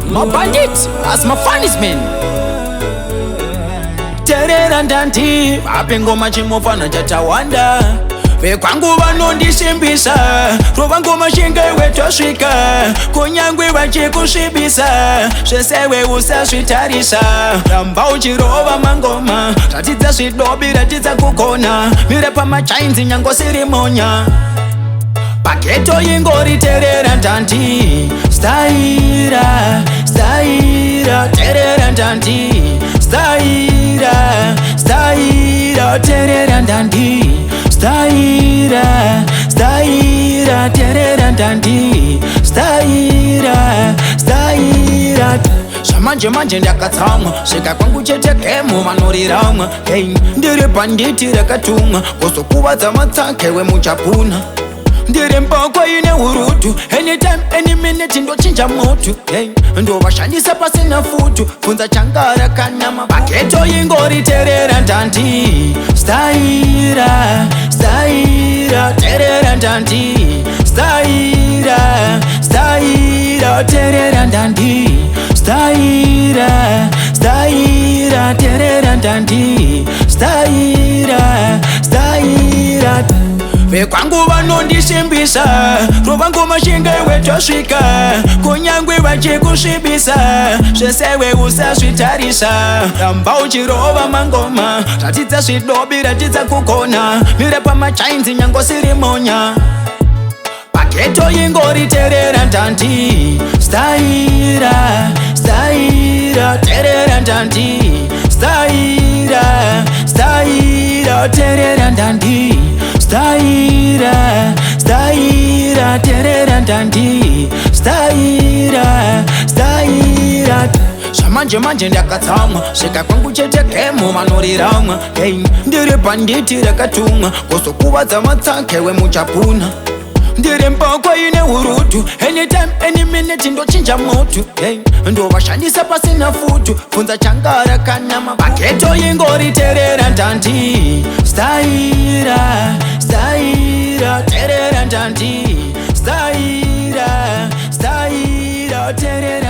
Mubhanditi, as my funnies man. Terera ndandi, vape ngoma chimofana chatawanda. Vekwangu vanondisimbisa, rova ngoma shingewe tosvika. Kunyangwe vachikusvibisa, zvesewe usazvitarisa. Ramba uchirova mangoma, ratidza zvidobi ratidza kugona. Mire pamachainzi nyango sirimonya. Paketo ingori terera ndandi. Staira, staira, terera ndandi. Staira, staira, terera ndandi. Staira, staira, terera ndandi. Staira, staira. Manje manje ndakatsamwa, svika kwangu chete kemo vanoriramwa. Hey, ndiri banditi rakatumwa, kuzokuvadza matsanke wemuchapuna. Ndiri mboko ine urutu, anytime, any minute ndochinja moto. Hey, ndovashandisa pasina futu, funza changara kanama. Paketo ingori terera ndandi. Staira, staira, terera ndandi. Staira, staira, terera ndandi. Staira, staira, terera ndandi. Staira, staira. Vekwangu vanondisimbisa, rova ngoma shingewe tosvika. Kunyangwe vachikusvibisa, zvesewe usazvitarisa. Ramba uchirova mangoma, ratidza zvidobi ratidza kugona. Mire pamachainzi nyango sirimonya. Paketo ingori terera ndandi. Staira, staira, terera ndandi. Staira, staira, terera ndandi. Staira, staira, terera ndandi. Staira, staira. Manje manje ndakatsamwa, svika kwangu chete kemo vanoriramwa. Hey, ndiri banditi rakatumwa, kuzokuvadza matsanke wemuchapuna. Ndiri mboko ine urutu, anytime, any minute ndochinja moto. Hey, ndovashandisa pasina futu, funza changara kanama. Paketo ingori terera ndandi. Staira, staira, terera ndandi. Staira, staira, terera